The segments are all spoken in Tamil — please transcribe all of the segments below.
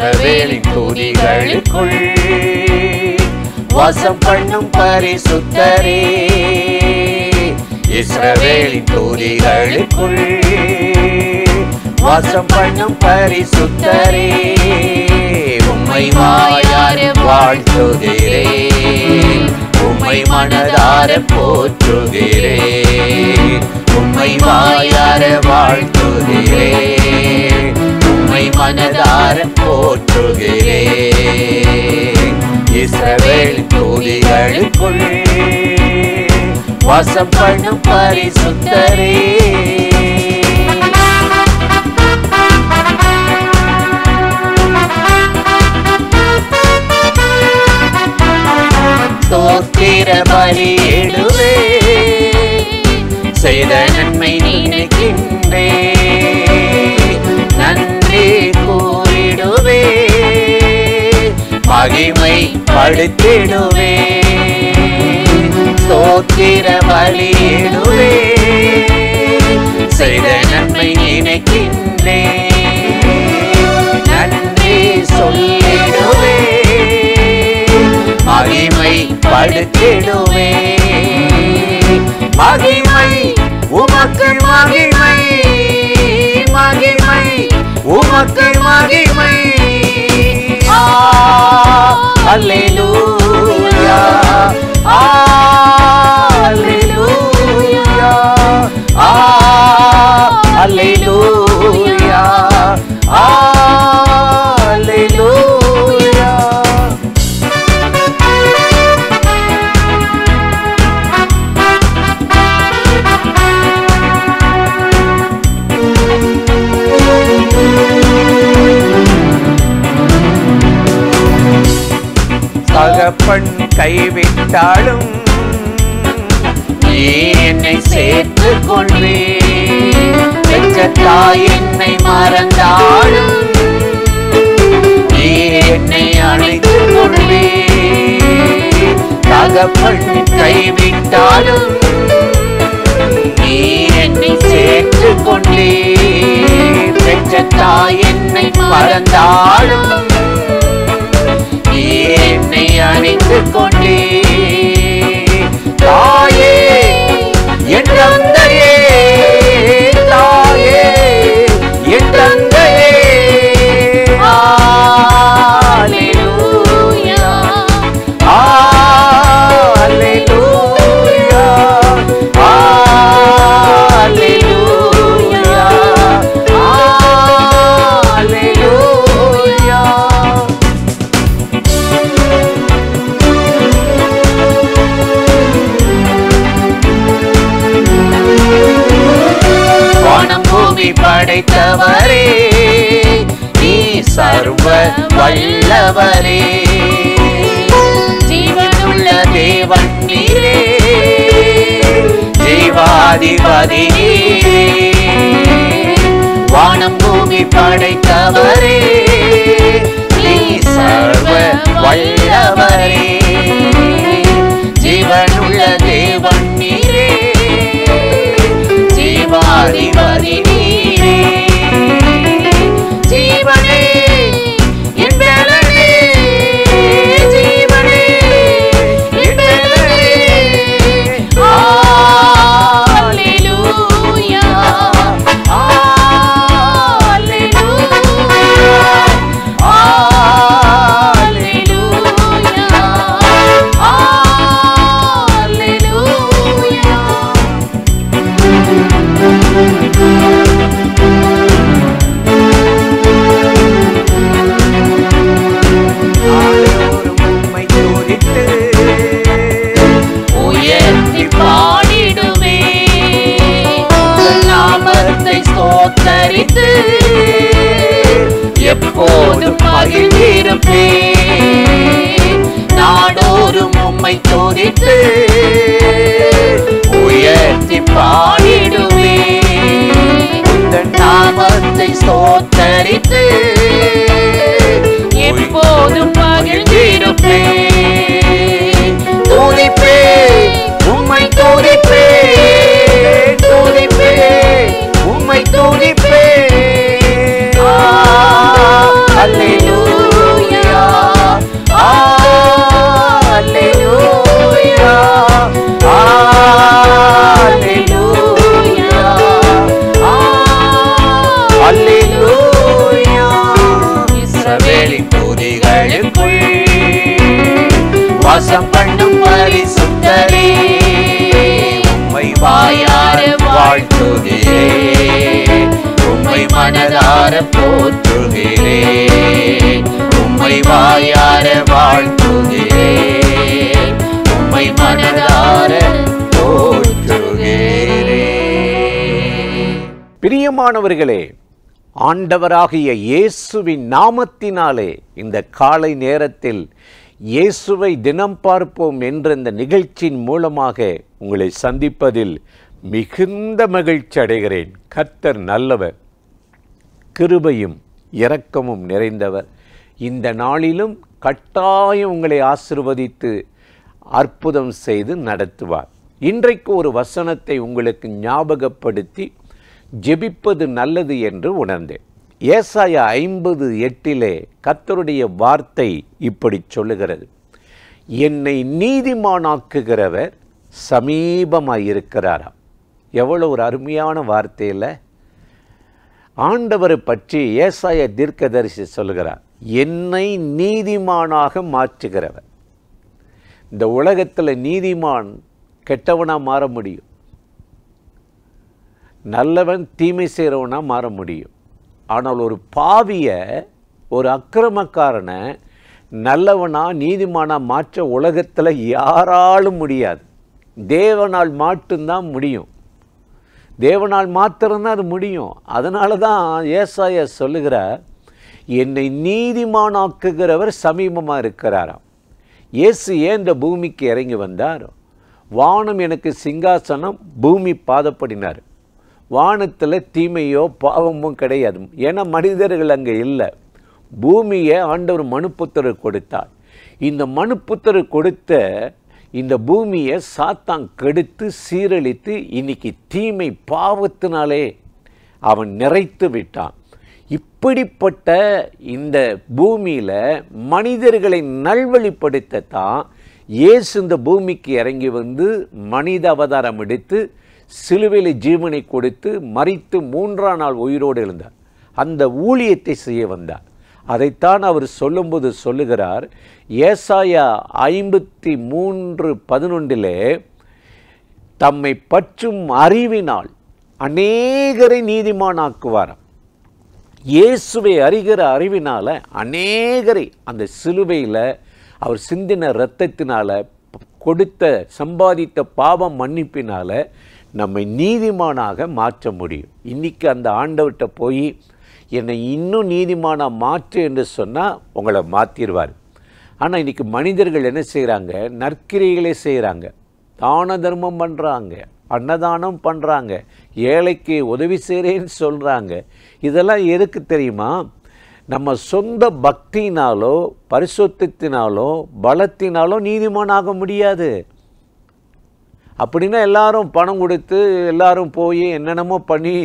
இஸ்ரவேலின் துதிகளுக்குள் வாசம் பண்ணும் பரிசுத்தரே, இஸ்ரவேலின் துதிகளுக்குள் வாசம் பண்ணும் பரிசுத்தரே, உம்மை வாயார வாழ்த்துகிறேன், உம்மை மனதார போற்றுகிறேன், உம்மை வாயார வாழ்த்துகிறேன், உம்மை மனதார போற்றுகிறேன். இஸ்ரவேலின் துதிகளுக்குள் வாசம் பண்ணும் பரிசுத்தரே, ஸ்தோத்திர பலியிடுவே, செய்த நன்மை நினைக்கின்றே, நன்றி கூறிடுவே, மகிமை படுத்திடுவே, ஸ்தோத்திர பலியிடுவே, செய்த நன்மை நினைக்கின்றே, நன்றி சொல்லிடுவே, மகிமை படுத்திடுவே, மகிமை உமக்கு மகிமை, மகிமை உமக்கு மகிமை. அல்லேலூயா, அல்லேலூயா, அல்லேலூயா, அல்லேலூயா. தகப்பன் கைவிட்டாலும் நீ என்னை சேர்த்துக் கொள்வே, பெற்ற தாய் என்னை மறந்தாலும் நீ என்னை அழைத்துக் கொள்வே, தகப்பன் கைவிட்டாலும் நீ என்னை சேர்த்துக் கொண்டே, பெற்ற தாய் என்னை மறந்தாலும் என்னை அணைத்துக் கொண்டே, தாயே என் தந்தையே, தாயே என் தந்தையே. அல்லேலூயா, அல்லேலூயா, அல்லேலூயா, அல்லேலூயா. படைத்தவரே நீ சர்வ வல்லவரே, ஜீவனுள்ள தேவன் நீரே, ஜீவாதிபதி நீரே, வானம் பூமி படைத்தவரே நீ சர்வ வல்லவரே, ஜீவனுள்ள தேவன் நீரே, ஜீவாதிபதி நீரே, ஜீவனே என் பலனே, ஜீவனே என் பலனே. அல்லேலூயா, அல்லேலூயா, ஜோதிகளுக்குள் வாசம் பண்ணும் பரிசுத்தரே, உம்மை வாயார வாழ்த்துகிறேன், உம்மை மனதார போற்றுகிறேன், உம்மை வாயார வாழ்த்துகிறேன், உம்மை மனதார போற்றுகிறேன். பிரியமானவர்களே, ஆண்டவராகிய இயேசுவின் நாமத்தினாலே இந்த காலை நேரத்தில் இயேசுவை தினம் பார்ப்போம் என்ற இந்த நிகழ்ச்சியின் மூலமாக உங்களை சந்திப்பதில் மிகுந்த மகிழ்ச்சி அடைகிறேன். கர்த்தர் நல்லவர், கிருபையும் இரக்கமும் நிறைந்தவர். இந்த நாளிலும் கட்டாயம் உங்களை ஆசீர்வதித்து அற்புதம் செய்து நடத்துவார். இன்றைக்கு ஒரு வசனத்தை உங்களுக்கு ஞாபகப்படுத்தி ஜெபிப்பது நல்லது என்று உணர்ந்தேன். ஏசாயா 50:8 கர்த்தருடைய வார்த்தை இப்படி சொல்லுகிறது, என்னை நீதிமானாக்குகிறவர் சமீபமாயிருக்கிறாராம். எவ்வளோ ஒரு அருமையான வார்த்தையில் ஆண்டவரை பற்றி ஏசாயா தீர்க்கதரிசி சொல்லுகிறார், என்னை நீதிமானாக மாற்றுகிறவர். இந்த உலகத்தில் நீதிமான் கெட்டவனாக மாற முடியும், நல்லவன் தீமை செய்கிறவனாக மாற முடியும். ஆனால் ஒரு பாவியை, ஒரு அக்கிரமக்காரனை நல்லவனா நீதிமானா மாற்ற உலகத்தில் யாராலும் முடியாது. தேவனால் மட்டும்தான் முடியும். தேவனால் மாத்திரம்தான் அது முடியும். அதனால தான் ஏசாயா சொல்லுகிறார், என்னை நீதிமானாக்குகிறவர் சமீபமாக இருக்கிறாராம். இயேசு ஏன் இந்த பூமிக்கு இறங்கி வந்தார்? வானம் எனக்கு சிங்காசனம், பூமி பாதப்படினார். வானத்தில் தீமையோ பாவமும் கிடையாது. ஏன்னா மனிதர்கள் அங்கே இல்லை. பூமியை ஆண்டவர் மனுப்புத்தருக்கு கொடுத்தார். இந்த மனுப்புத்தரு கொடுத்த இந்த பூமியை சாத்தான் கெடுத்து சீரழித்து இன்னைக்கு தீமை பாவத்தினாலே அவன் நிறைத்து விட்டான். இப்படிப்பட்ட இந்த பூமியில் மனிதர்களை நல்வழிப்படுத்தத்தான் இயேசு இந்த பூமிக்கு இறங்கி வந்து மனித அவதாரம் எடுத்து சிலுவையில் ஜீவனை கொடுத்து மரித்து 3ஆம் நாள் உயிரோடு எழுந்தார். அந்த ஊழியத்தை செய்ய வந்தார். அதைத்தான் அவர் சொல்லும்போது சொல்லுகிறார், ஏசாயா 53:11 தம்மை பற்றும் அறிவினால் அநேகரை நீதிமானாக்குவாராம். இயேசுவை அறிகிற அறிவினால அநேகரை அந்த சிலுவையில் அவர் சிந்தின இரத்தத்தினால கொடுத்த சம்பாதித்த பாவம் மன்னிப்பினால நம்மை நீதிமானாக மாற்ற முடியும். இன்றைக்கி அந்த ஆண்டவர்கிட்ட போய் என்னை இன்னும் நீதிமானாக மாற்று என்று சொன்னால் உங்களை மாற்றிடுவார். ஆனால் இன்றைக்கி மனிதர்கள் என்ன செய்கிறாங்க? நற்கிரைகளே செய்கிறாங்க, தான தர்மம் பண்ணுறாங்க, அன்னதானம் பண்ணுறாங்க, ஏழைக்கு உதவி செய்கிறேன்னு சொல்கிறாங்க. இதெல்லாம் எதுக்கு தெரியுமா? நம்ம சொந்த பக்தினாலோ பரிசுத்தத்தினாலோ பலத்தினாலோ நீதிமானாக முடியாது. அப்படின்னா எல்லாரும் பணம் கொடுத்து எல்லாரும் போய் என்னென்னமோ பண்ணி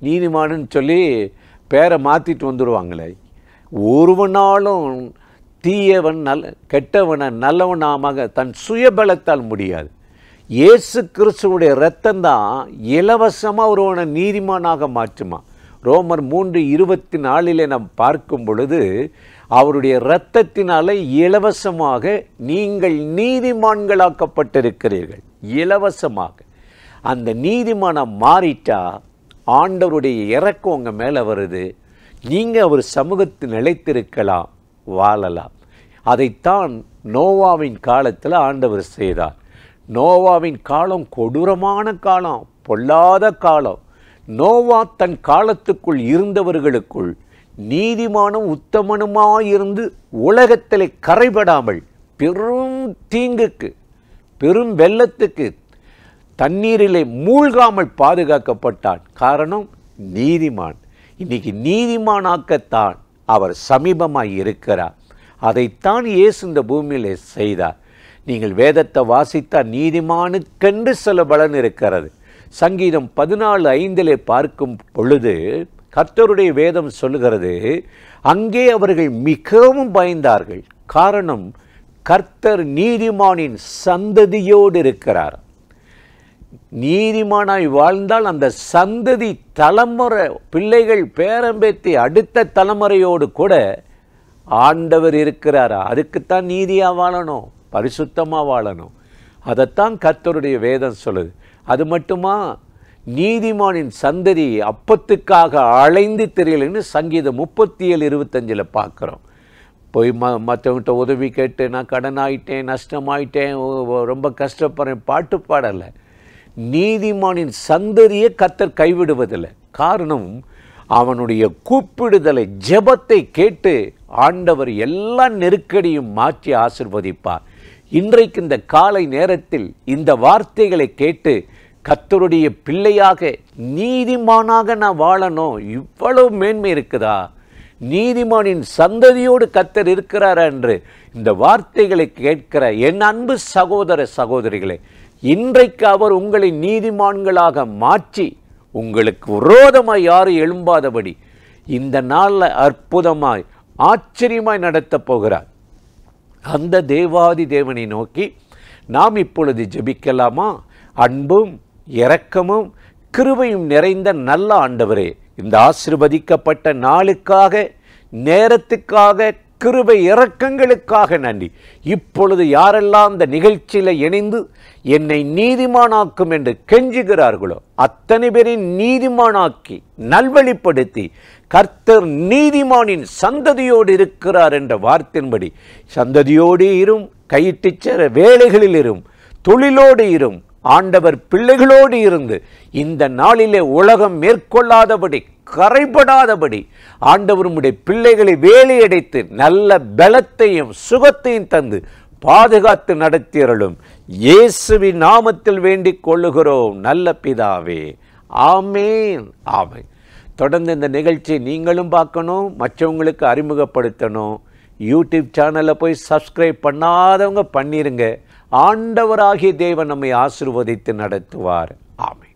நீதிமானுன்னு சொல்லி பேரை மாற்றிட்டு வந்துடுவாங்களே. ஒருவனாலும் தீயவன் கெட்டவனை நல்லவனாக தன் சுயபலத்தால் முடியாது. இயேசு கிறிஸ்துவுடைய இரத்தம்தான் இலவசமாக ஒருவனை நீதிமானாக மாற்றுமா. ரோமர் 3:24 நாம் பார்க்கும் பொழுது அவருடைய இரத்தத்தினால இலவசமாக நீங்கள் நீதிமான்களாக்கப்பட்டிருக்கிறீர்கள். இலவசமாக அந்த நீதிமானம் மாறிட்டா ஆண்டவருடைய இரக்கம் உங்கள் மேலே வருது. நீங்கள் அவர் சமூகத்தில் நிலைத்திருக்கலாம், வாழலாம். அதைத்தான் நோவாவின் காலத்தில் ஆண்டவர் செய்தார். நோவாவின் காலம் கொடூரமான காலம், பொல்லாத காலம். நோவா தன் காலத்துக்குள் இருந்தவர்களுக்குள் நீதிமானும் உத்தமனுமாயிருந்து உலகத்திலே கரைபடாமல் பெரும் தீங்குக்கு பெரும் வெள்ளத்துக்கு தண்ணீரிலே மூழ்காமல் பாதுகாக்கப்பட்டான். காரணம் நீதிமான். இன்னைக்கு நீதிமானாக்கத்தான் அவர் சமீபமாய் இருக்கிறார். அதைத்தான் இயேசு இந்த பூமியிலே செய்தார். நீங்கள் வேதத்தை வாசித்தால் நீதிமானுக்கென்று சில பலன் இருக்கிறது. சங்கீதம் 14:5 பார்க்கும் பொழுது கர்த்தருடைய வேதம் சொல்லுகிறது, அங்கே அவர்கள் மிகவும் பயந்தார்கள். காரணம், கர்த்தர் நீதிமானின் சந்ததியோடு இருக்கிறார். நீதிமானாய் வாழ்ந்தால் அந்த சந்ததி தலைமுறை பிள்ளைகள் பேரம்பேத்தி அடுத்த தலைமுறையோடு கூட ஆண்டவர் இருக்கிறாரா? அதுக்குத்தான் நீதியாக வாழணும், பரிசுத்தமாக வாழணும். அதைத்தான் கர்த்தருடைய வேதம் சொல்லுது. அது மட்டுமா, நீதிமானின் சந்ததி அப்பத்துக்காக அலைந்து தெரியலன்னு சங்கீதம் 37:25 பார்க்குறோம். போய் மற்றவங்கிட்ட உதவி கேட்டு நான் கடன் ஆகிட்டேன், நஷ்டமாயிட்டேன், ரொம்ப கஷ்டப்படுறேன் பாட்டு பாடலை. நீதிமானின் சந்ததியை கர்த்தர் கைவிடுவதில்லை. காரணம், அவனுடைய கூப்பிடுதலை, ஜெபத்தை கேட்டு ஆண்டவர் எல்லா நெருக்கடியும் மாற்றி ஆசீர்வதிப்பார். இன்றைக்கு இந்த காலை நேரத்தில் இந்த வார்த்தைகளை கேட்டு கர்த்தருடைய பிள்ளையாக நீதிமானாக நான் வாழணும், இவ்வளவு மேன்மை இருக்குதா, நீதிமானின் சந்ததியோடு கர்த்தர் இருக்கிறாரா என்று இந்த வார்த்தைகளை கேட்கிற என் அன்பு சகோதர சகோதரிகளே, இன்றைக்கு அவர் உங்களை நீதிமான்களாக மாற்றி உங்களுக்கு விரோதமாய் யாரும் எழும்பாதபடி இந்த நாளில் அற்புதமாய் ஆச்சரியமாய் நடத்தப் போகிறார். அந்த தேவாதி தேவனை நோக்கி நாம் இப்பொழுது ஜெபிக்கலாமா? அன்பும் இரக்கமும் கிருபையும் நிறைந்த நல்ல ஆண்டவரே, இந்த ஆசீர்வதிக்கப்பட்ட நாளுக்காக, நேரத்துக்காக, கிருபை இரக்கங்களுக்காக நன்றி. இப்பொழுது யாரெல்லாம் இந்த நிகழ்ச்சியில் இணைந்து என்னை நீதிமானாக்கும் என்று கெஞ்சுகிறார்களோ அத்தனை பேரையும் நீதிமானாக்கி நல்வழிப்படுத்தி கர்த்தர் நீதிமானின் சந்ததியோடு இருக்கிறார் என்ற வார்த்தையின்படி சந்ததியோடு இரும், கையிட்டுச் சேர வேலைகளில் இரும், தொழிலோடு இரும், ஆண்டவர் பிள்ளைகளோடு இருந்து இந்த நாளிலே உலகம் மேற்கொள்ளாதபடி, கரைபடாதபடி ஆண்டவர் உம்முடைய பிள்ளைகளை வேலையடைத்து நல்ல பலத்தையும் சுகத்தையும் தந்து பாதுகாத்து நடத்தியருளும். இயேசுவின் நாமத்தில் வேண்டிக் கொள்ளுகிறோம் நல்ல பிதாவே, ஆமேன், ஆமேன். தொடர்ந்து இந்த நிகழ்ச்சியை நீங்களும் பார்க்கணும், மற்றவங்களுக்கு அறிமுகப்படுத்தணும். யூடியூப் சேனலில் போய் சப்ஸ்கிரைப் பண்ணாதவங்க பண்ணிருங்க. ஆண்டவராகிய தேவன் நம்மை ஆசீர்வதித்து நடத்துவார். ஆமென்.